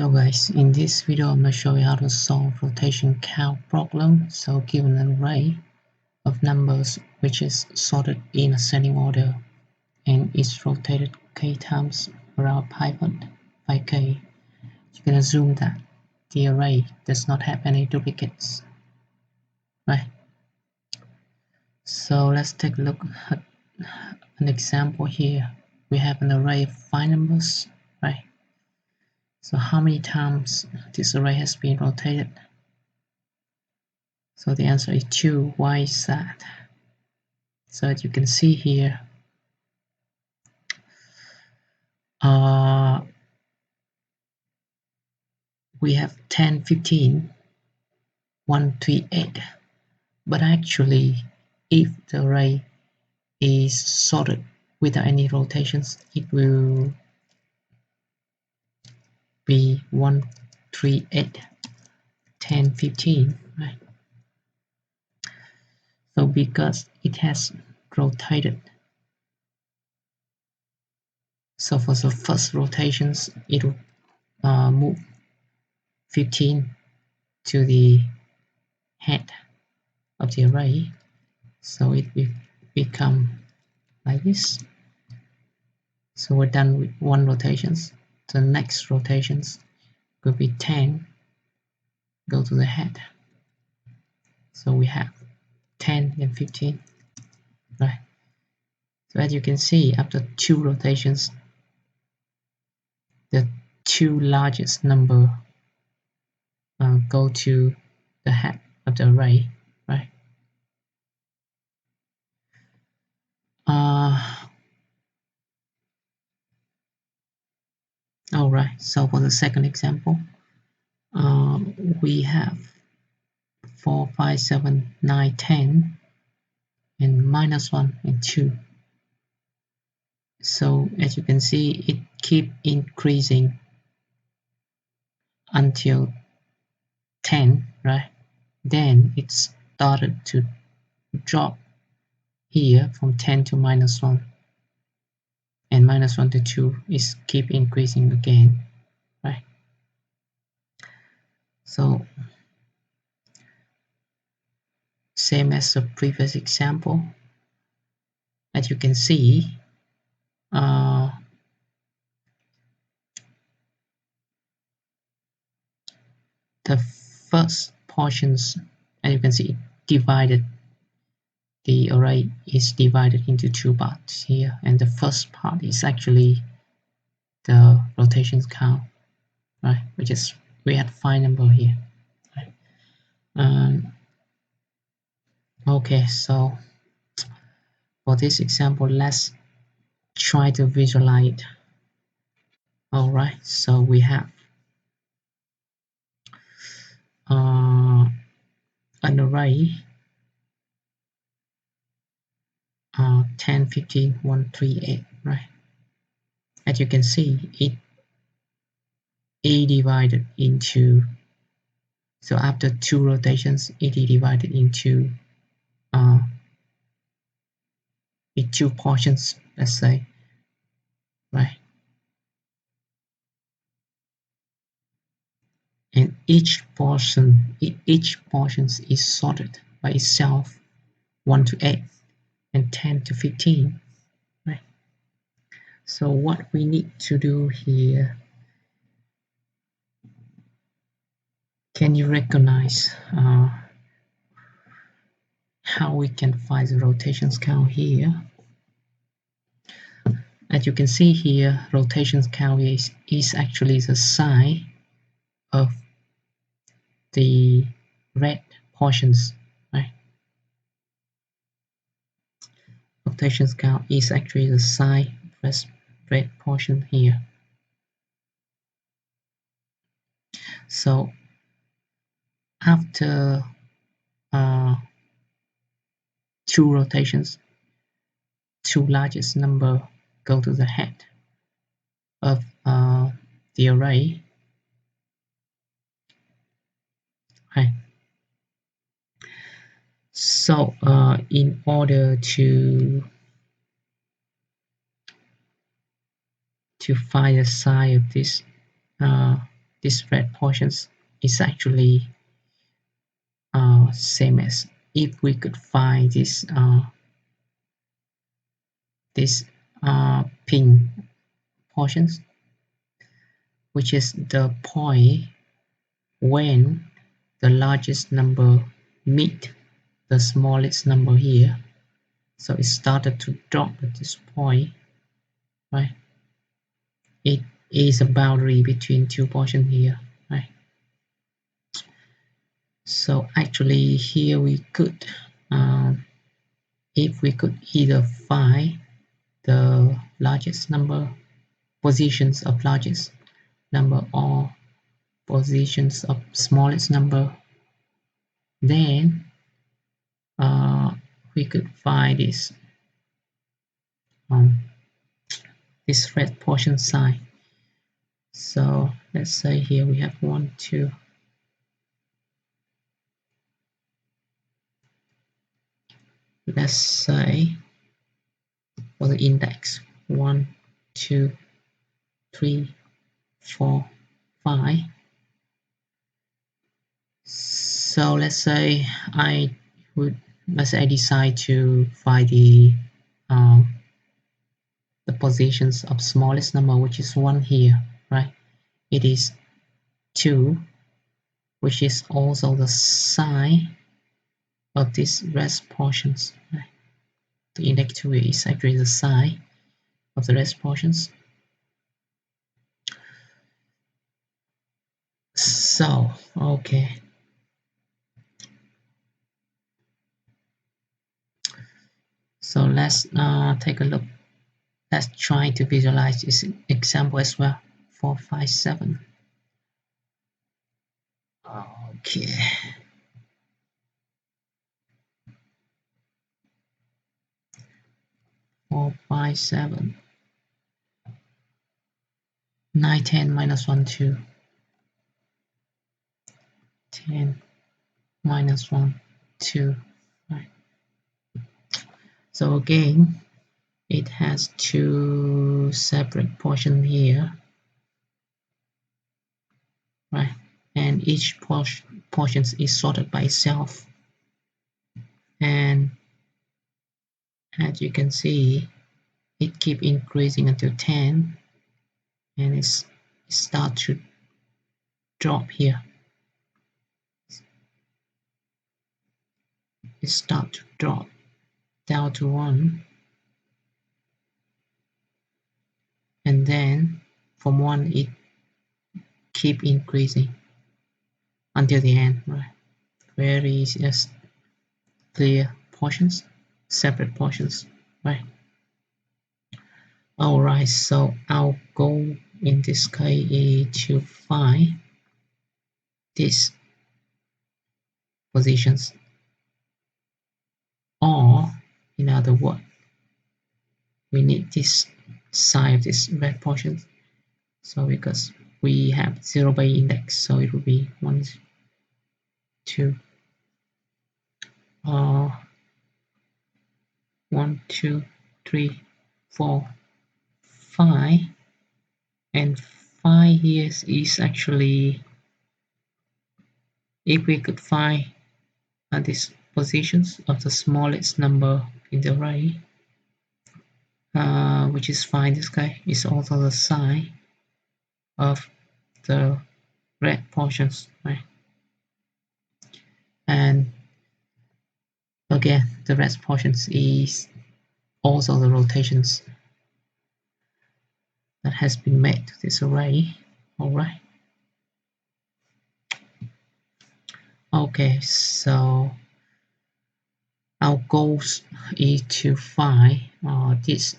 Hello guys, in this video I'm going to show you how to solve rotation count problem. So given an array of numbers which is sorted in ascending order and is rotated k times around pivot by k, you can assume that the array does not have any duplicates, right? So let's take a look at an example here. We have an array of 5 numbers, right? So how many times this array has been rotated? So the answer is 2. Why is that? So as you can see here, we have 10, 15, 1, 3, 8. But actually, if the array is sorted without any rotations, it will be 1, 3, 8, 10, 15, right? So because it has rotated, so for the first rotations, it will move 15 to the head of the array, so it will become like this. So we're done with one rotations. The next rotations will be 10, go to the head. So we have 10 and 15, right? So as you can see, after 2 rotations, the 2 largest number go to the head of the array, right? Alright, so for the second example, we have 4, 5, 7, 9, 10, and -1 and 2. So as you can see, it keep increasing until 10, right? Then it started to drop here from 10 to -1, and -1 to 2 is keep increasing again, right? So same as the previous example, as you can see, the first portions, as you can see, divided. The array is divided into 2 parts here, and the first part is actually the rotations count, right? We had 5 number here, right? Okay, so for this example, let's try to visualize it. Alright, so we have an array 10, 15, 1, 3, 8, right? As you can see, it is divided into, so after 2 rotations, it is divided into 2 portions, let's say, right? And each portion is sorted by itself, 1 to 8 and 10 to 15, right? So what we need to do here, can you recognize how we can find the rotations count here? As you can see here, rotations count is actually the sign of the red portions, right? Rotations count is actually the sign of red portion here. So after 2 rotations, 2 largest number go to the head of the array, right? So in order to find the size of this this red portions is actually same as if we could find this pink portions, which is the point when the largest number meet the smallest number here. So it started to drop at this point, right? It is a boundary between two portions here, right? So actually here we could, if we could either find the largest number, positions of largest number, or positions of smallest number, then we could find this red portion size. So let's say here we have 1, 2. Let's say for the index 1, 2, 3, 4, 5. So let's say I decide to find the positions of smallest number, which is 1 here, right? It is 2, which is also the size of these rest portions, right? The index 2 is actually the size of the rest portions. So okay, so let's take a look. Let's try to visualize this example as well. 4, 5, 7. Okay. 4, 5, 7. 9, 10, minus 1, 2. 10, minus 1, 2. Right. So again, it has two separate portions here, right? And each portion is sorted by itself. And as you can see, it keeps increasing until 10, and it starts to drop here. It starts to drop down to 1, and then from 1 it keep increasing until the end, right? Very clear portions, separate portions, right? Alright, so our goal in this case is to find these positions, or in other words, we need this size of this red portion. So because we have 0 by index, so it will be 1, 2, 1, 2, 3, 4, 5, and 5 here is actually, if we could find these positions of the smallest number in the array, which is 5, this guy is also the size of the red portions, right? And again, the red portions is also the rotations that has been made to this array. Alright. Okay, so our goals is to find this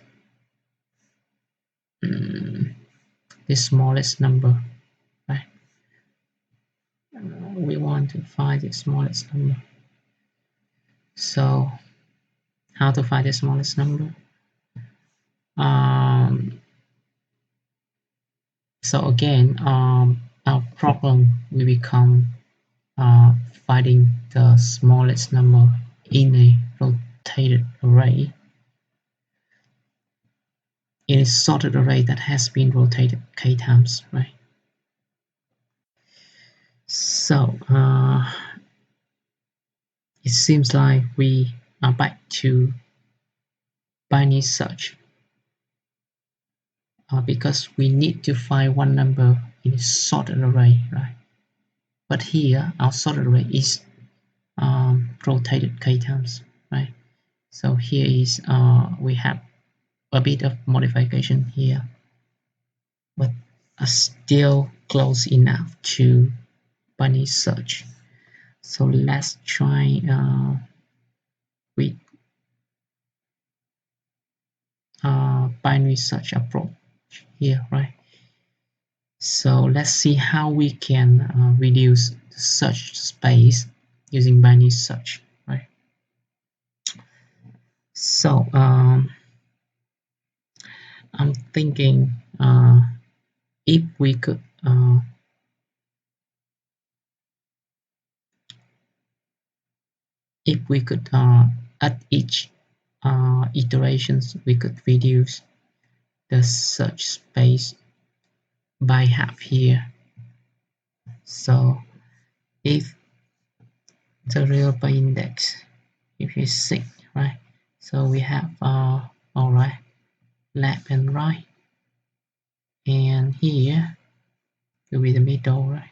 smallest number, right? We want to find the smallest number. So how to find the smallest number? So again, our problem will become finding the smallest number in a rotated array. It is sorted array that has been rotated k times, right? So it seems like we are back to binary search because we need to find one number in a sorted array, right? But here our sorted array is rotated k times, right? So here is we have a bit of modification here, but still close enough to binary search. So let's try with binary search approach here, right? So let's see how we can reduce the search space using binary search, right? So I'm thinking if we could at each iterations we could reduce the search space by half here. So if the real by index if is 6, right? So we have all right, left and right, and here will be the middle, right?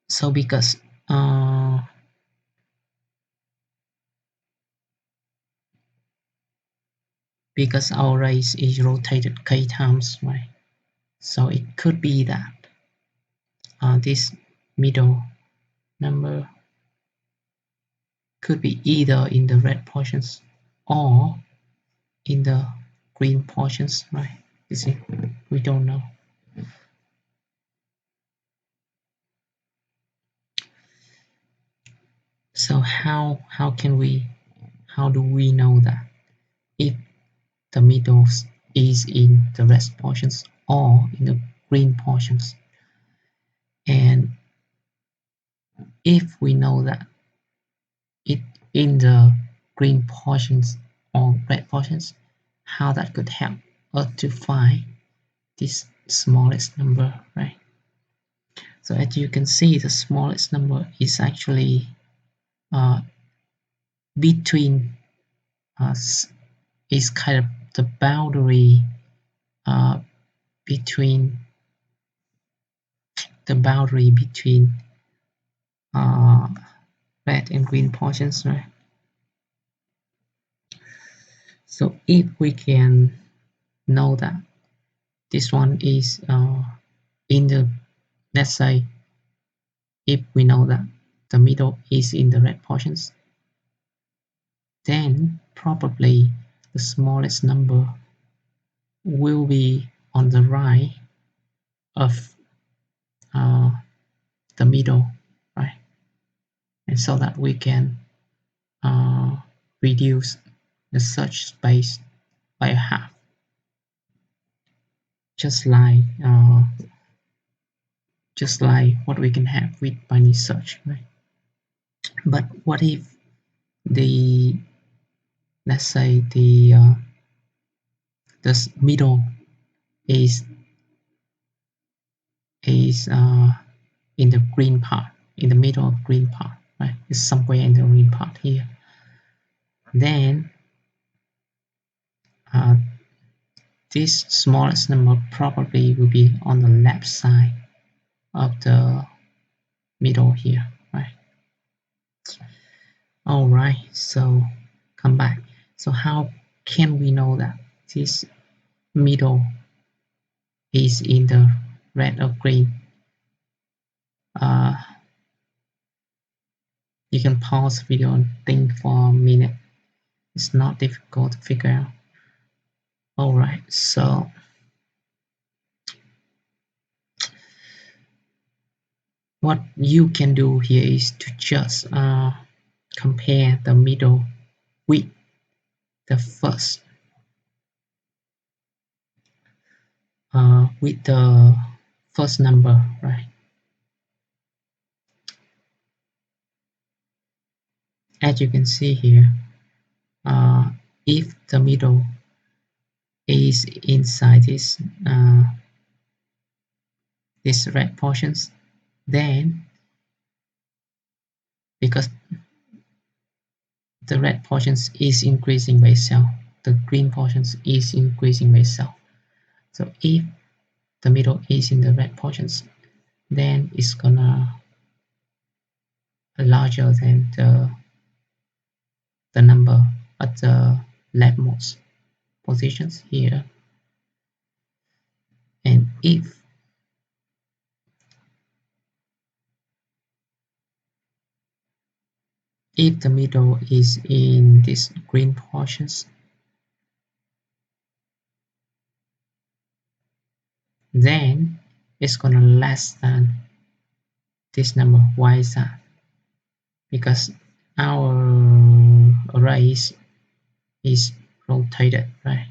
So because our race is rotated k times, right? So it could be that this middle number could be either in the red portions or in the green portions, right? You see, we don't know. So how do we know that if the middle is in the red portions or in the green portions? And if we know that it in the green portions or red portions, how that could help us to find this smallest number, right? So as you can see, the smallest number is actually uh, between us, is kind of the boundary uh, between uh, red and green portions, right? So if we can know that this one is in the, let's say, if we know that the middle is in the red portions, then probably the smallest number will be on the right of uh, the middle, right? And so that we can uh, reduce the search space by a half, just like what we can have with binary search, right? But what if the, let's say the middle is in the green part, in the middle of green part, right? It's somewhere in the green part here. Then uh, this smallest number probably will be on the left side of the middle here, right? All right, so come back. So how can we know that this middle is in the red or green? You can pause the video and think for a minute. It's not difficult to figure out. All right, so what you can do here is to just compare the middle with the first number, right? As you can see here, if the middle is inside this these red portions, then because the red portions is increasing by itself, the green portions is increasing by itself. So if the middle is in the red portions, then it's gonna larger than the number at the leftmost positions here. And if the middle is in these green portions, then it's gonna less than this number. Why is that? Because our array is rotated, right?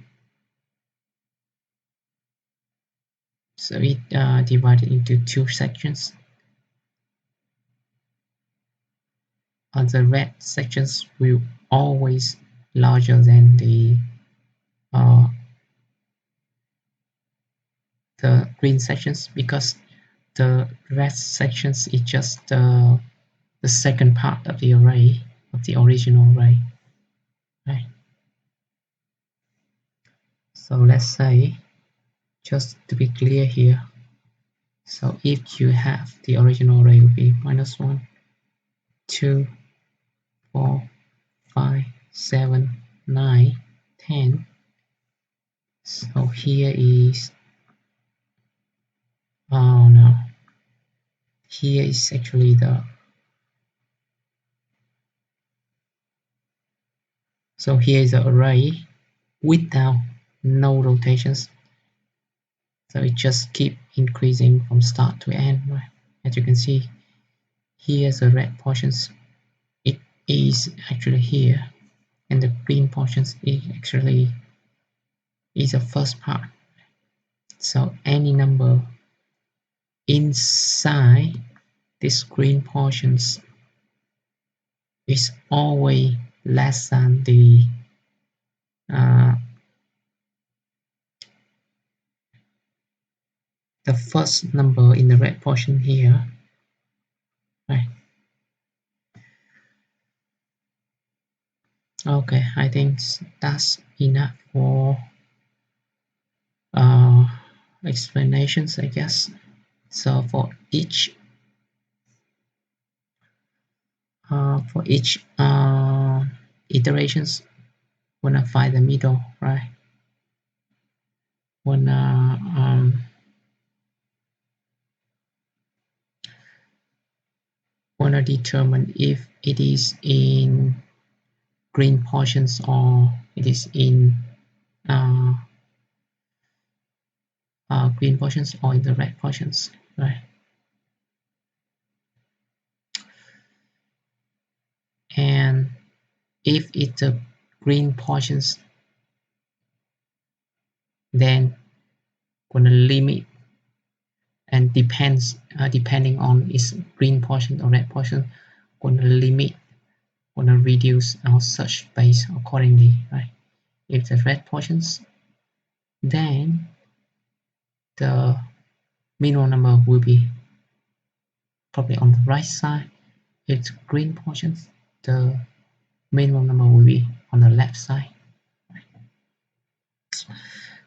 So it divided into two sections. The red sections will always larger than the green sections, because the red sections is just the second part of the array, of the original array, right? So let's say, just to be clear here, so if you have the original array will be -1, 2, 4, 5, 7, 9, 10. So here is, oh no, here is actually so here is the array without no rotations. So it just keep increasing from start to end, right? As you can see, here's the red portions. It is actually here, and the green portions is actually is the first part. So any number inside these green portions is always less than the first number in the red portion here, right? Okay, I think that's enough for explanations, I guess. So for each iterations, wanna find the middle, right? Wanna determine if it is in green portions or it is in green portions or in the red portions, right? And if it's a green portions, then gonna limit, and depending on its green portion or red portion, gonna limit, gonna reduce our search space accordingly, right? If the red portions, then the minimum number will be probably on the right side. If it's green portions, the minimum number will be on the left side.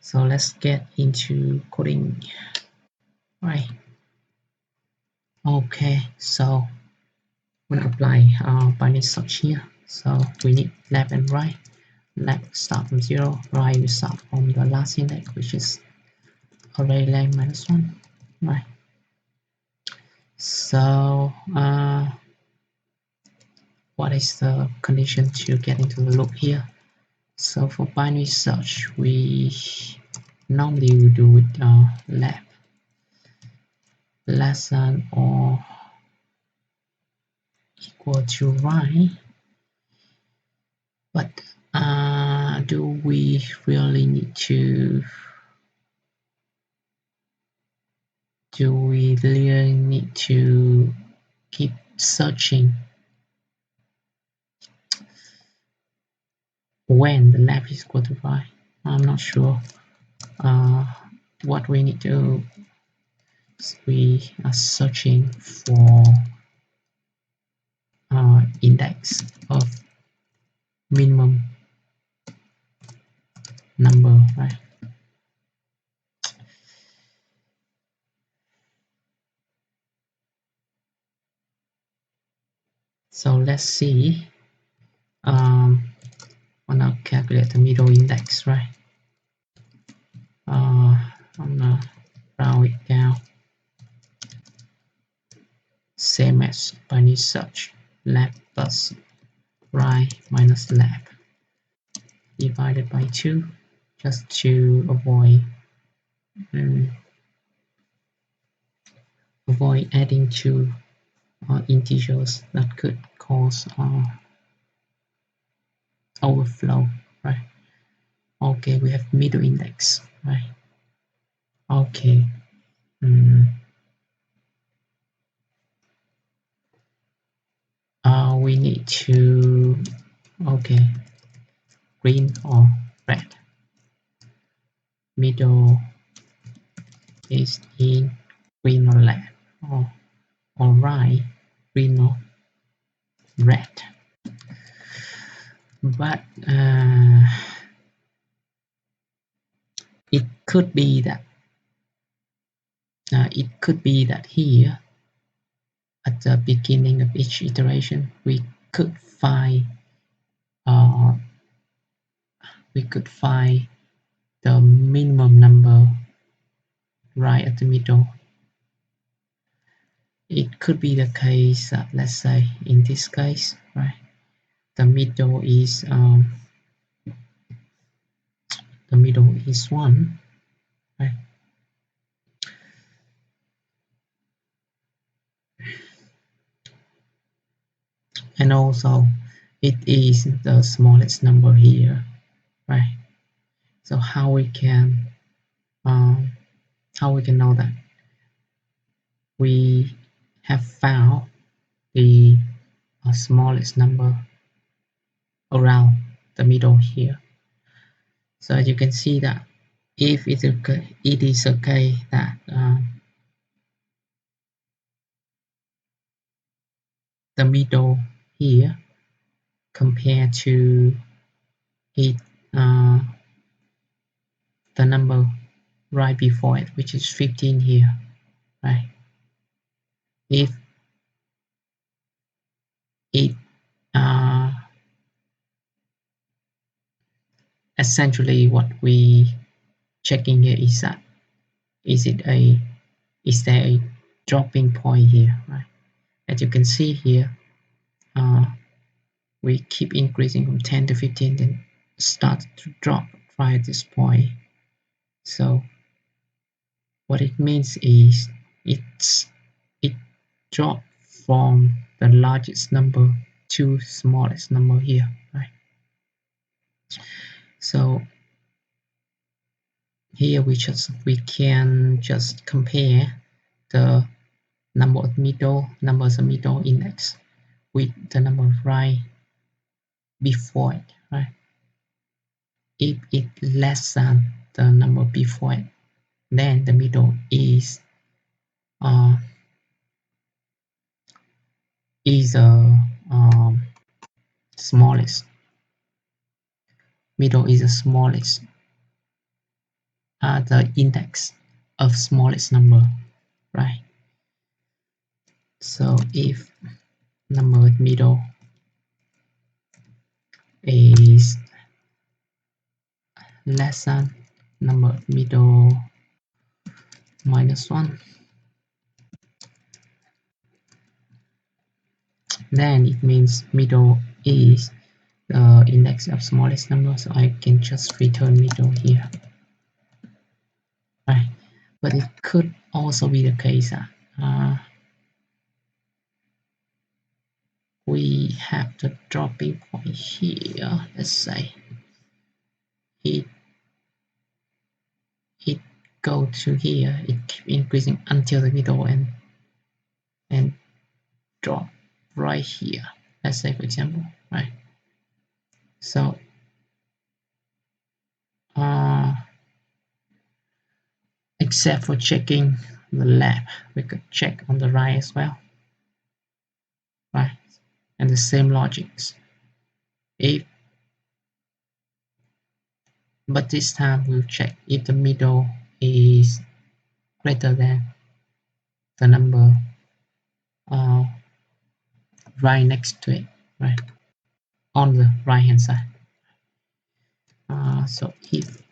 So let's get into coding. Right. Okay, so we're gonna apply binary search here. So we need left and right. Left start from 0, right we start from the last index, which is array length -1. Right. So what is the condition to get into the loop here? So for binary search, we normally we do with left less than or equal to right, but do we really need to keep searching when the left is equal to right? I'm not sure what we need to we are searching for index of minimum number, right? So let's see. I'll now calculate the middle index, right? I'm gonna round it down, same as binary search, left plus right minus left divided by 2, just to avoid adding two integers that could cause overflow, right? Okay, we have middle index, right? Okay. We need to, okay, green or red. Middle is in green or left, or right, green or red. But it could be that here at the beginning of each iteration we could find uh, the minimum number right at the middle. It could be the case that, let's say in this case, right, the middle is 1, right? And also it is the smallest number here, right? So how we can know that we have found the smallest number around the middle here? So you can see that if it is okay that the middle here compared to it the number right before it, which is 15 here, right? If it essentially what we checking here is that is there a dropping point here, right? As you can see here, we keep increasing from 10 to 15, then start to drop right at this point. So what it means is it dropped from the largest number to smallest number here, right? So here we can just compare the numbers of middle index with the number right before it, right? If it's less than the number before it, then the middle is the smallest. Middle is the smallest, the index of smallest number, right? So if number middle is less than number middle minus 1, then it means middle is the index of smallest number, so I can just return middle here, right? But it could also be the case that we have the dropping point here. Let's say it go to here, it keep increasing until the middle and drop right here. Let's say, for example, right? So except for checking the left, we could check on the right as well, right? And the same logics. If, but this time we'll check if the middle is greater than the number right next to it, right, on the right hand side. So if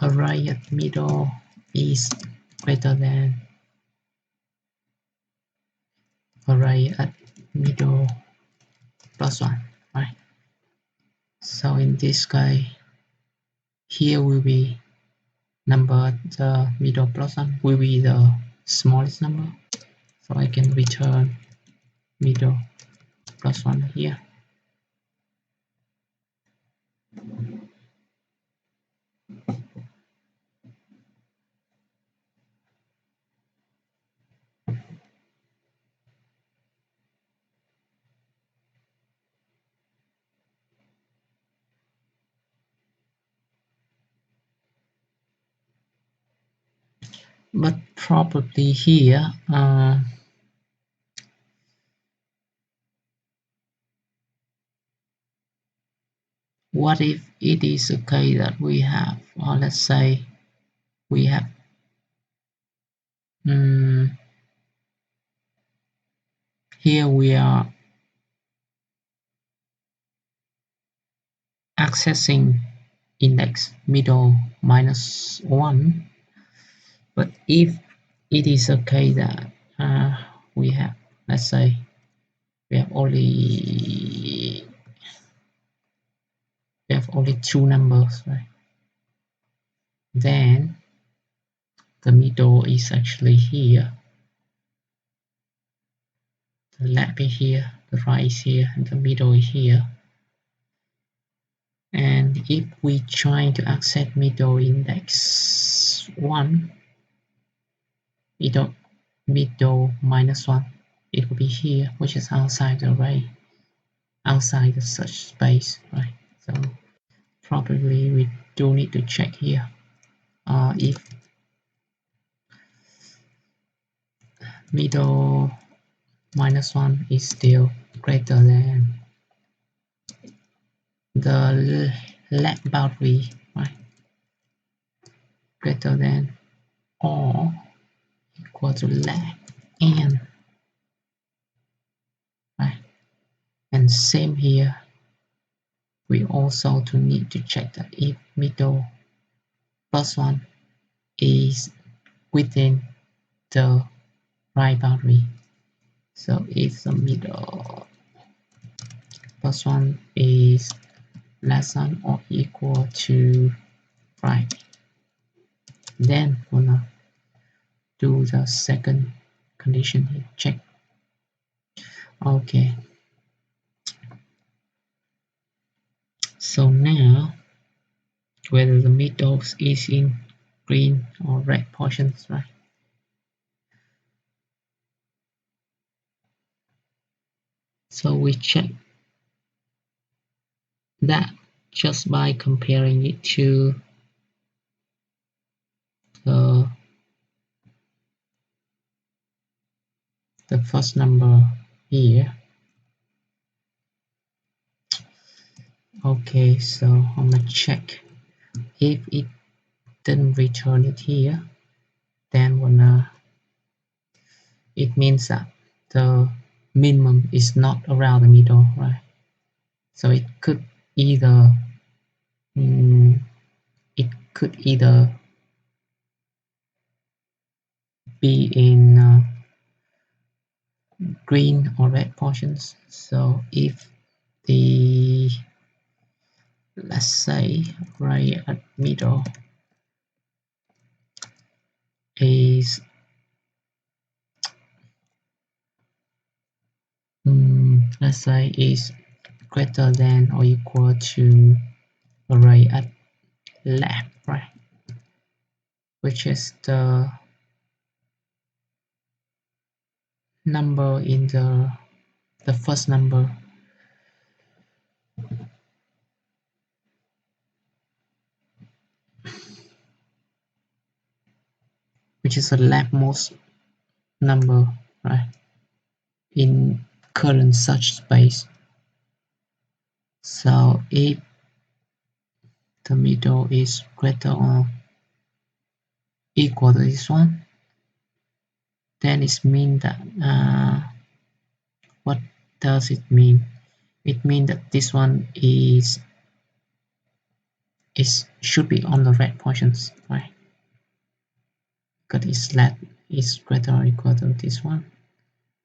array at middle is greater than array at middle plus 1, right? So in this case, here will be number, the middle plus 1 will be the smallest number. So I can return middle plus 1 here. But probably here, what if it is okay that we have, or let's say we have here we are accessing index middle minus 1, but if it is okay that we have, let's say we have only two numbers, right? Then the middle is actually here, the left is here, the right is here, and the middle is here. And if we try to access middle index 1, middle minus 1, it will be here, which is outside the array, outside the search space, right? So probably we do need to check here if middle minus 1 is still greater than the left boundary, right? Greater than or equal to left and, right? And same here, we also need to check that if middle plus 1 is within the right boundary. So if the middle plus 1 is less than or equal to right, then we're gonna do the second condition here, check. Okay, so now whether the middle is in green or red portions, right? So we check that just by comparing it to the first number here. Okay, so I'm gonna check if it didn't return it here, then it means that the minimum is not around the middle, right? So it could either be in green or red portions. So if the, let's say right at middle is let's say is greater than or equal to array at left, right, which is the number in the first number, which is the leftmost number, right, in current search space. So if the middle is greater or equal to this one, then it means that what does it mean? It means that this one should be on the red portions, right? Because it's left is greater or equal to this one.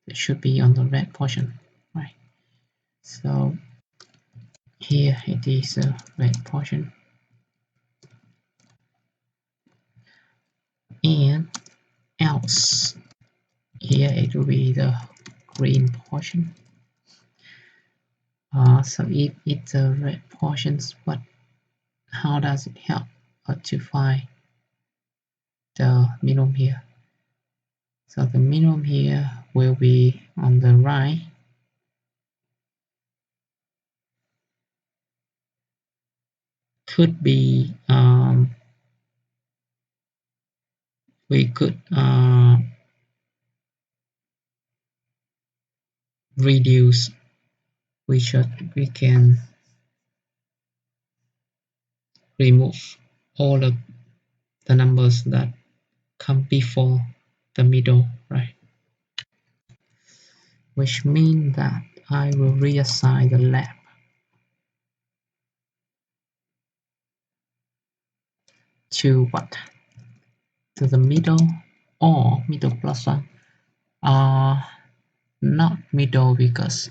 It should be on the red portion, right? So here it is a red portion, and else here it will be the green portion. So if it's a red portions, how does it help to find the minimum here? So the minimum here will be on the right, could be we could reduce, we can remove all of the numbers that come before the middle, right? Which means that I will reassign the left to what? To the middle or middle plus one. Not middle because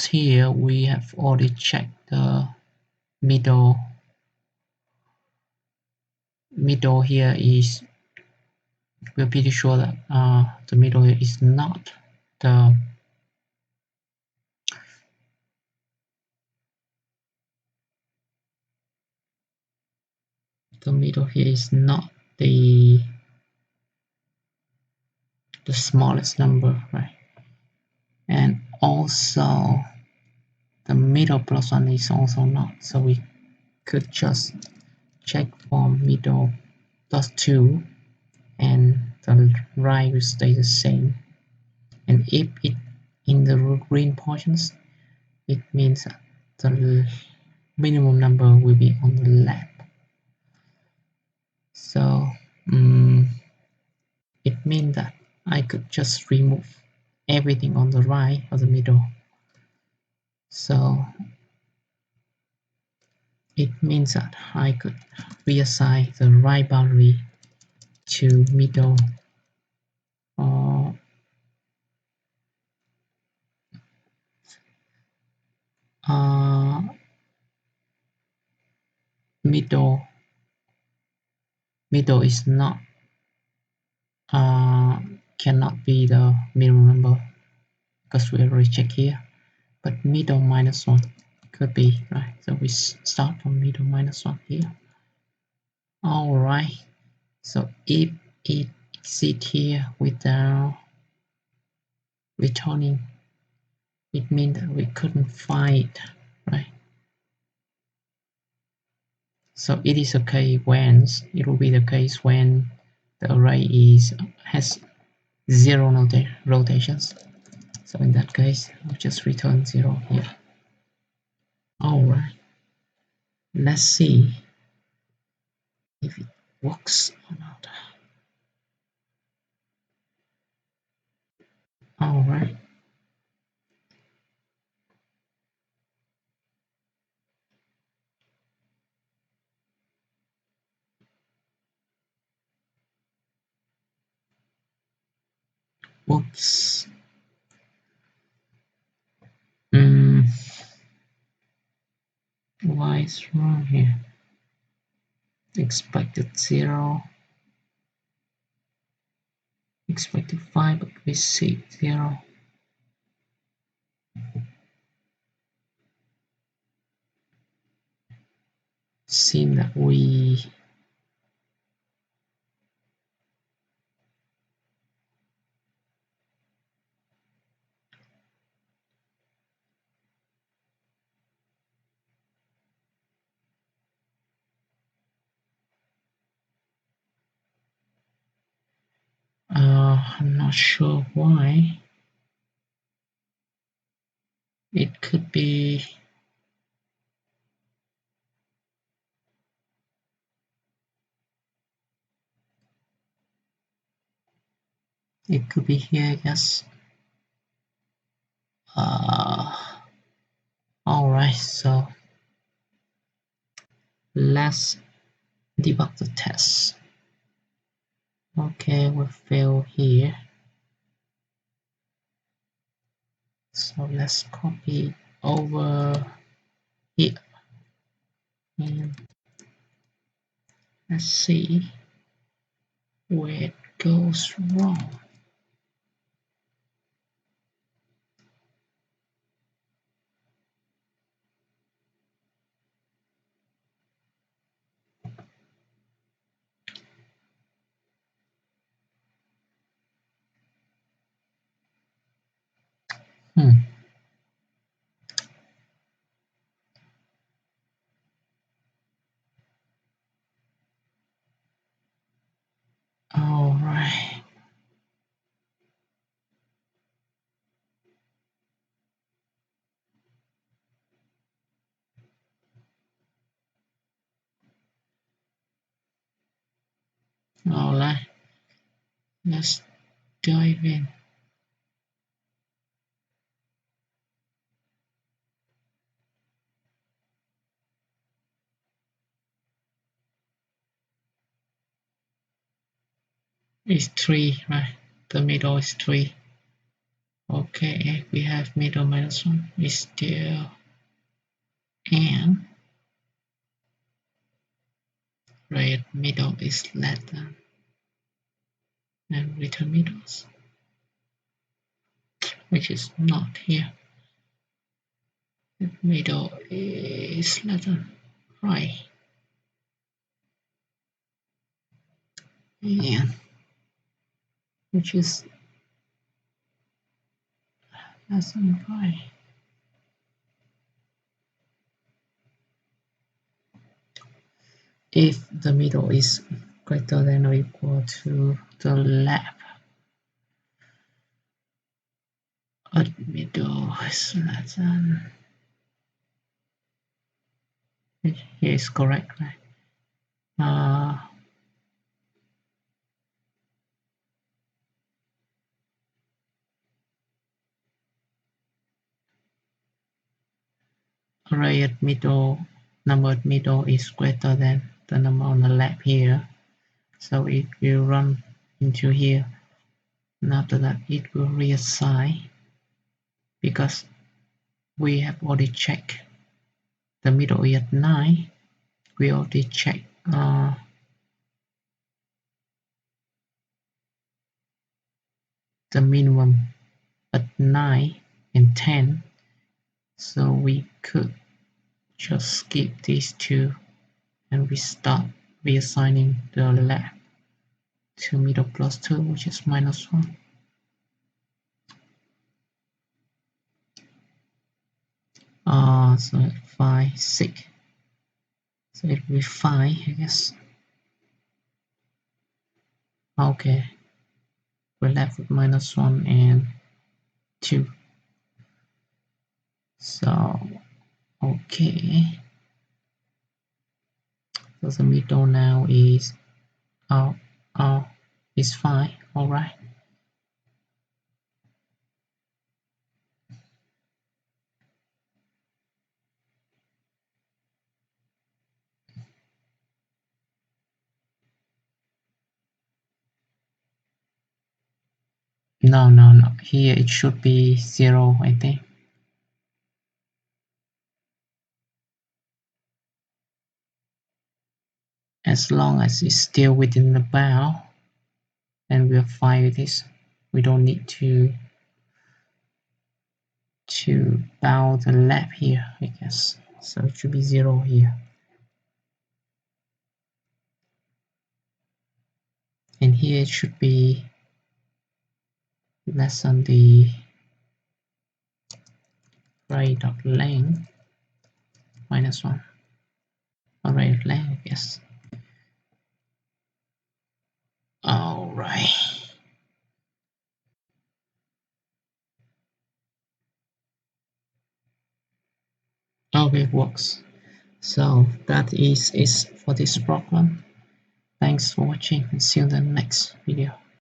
here we have already checked the middle. Middle here is, we're pretty sure that the middle here is not the middle here is not the smallest number, right? And also the middle plus one is also not, so we could just check for middle plus 2 and the right will stay the same. And if it in the green portions, it means that the minimum number will be on the left. So it means that I could just remove everything on the right or the middle. So it means that I could reassign the right boundary to middle or middle is not cannot be the minimum number because we already checked here, but middle minus 1 could be, right? So we start from middle minus 1 here. Alright, so if it exits here without returning, it means that we couldn't find it, right? So it is okay when it will be the case when the array has 0 rotations. So in that case, I'll just return 0 here. Alright, let's see if it works or not. Alright. Whoops. Why is wrong here? Expected 0. Expected 5, but we see 0. Seem that we not sure why. It could be here, I guess. Alright, so let's debug the test. Okay, we fail here. So let's copy over here and let's see where it goes wrong. Alright. Alright. Let's dive in. It's 3, right? The middle is 3. Okay, we have middle minus 1 is still and right middle is less than and return middles, which is not here. The middle is less than right, and which is less than 5. If the middle is greater than or equal to the left, a middle is less than. Here is correct, right? Array at middle, number at middle is greater than the number on the left here. So it will run into here, and after that it will reassign because we have already checked the middle is at 9. We already checked the minimum at 9 and 10, so we could just skip these two and we start reassigning the left to middle plus 2, which is minus 1. So 5, 6. So it will be 5, I guess. Okay. We're left with minus 1 and 2. So, okay. So the middle now is is 5. Alright. No. Here it should be 0, I think. As long as it's still within the bound, and we're fine with this. We don't need to bound the left here, I guess. So it should be 0 here. And here it should be less than the right of length minus 1. Array of length, I guess. Alright. Okay, it works. So that is for this problem. Thanks for watching and see you in the next video.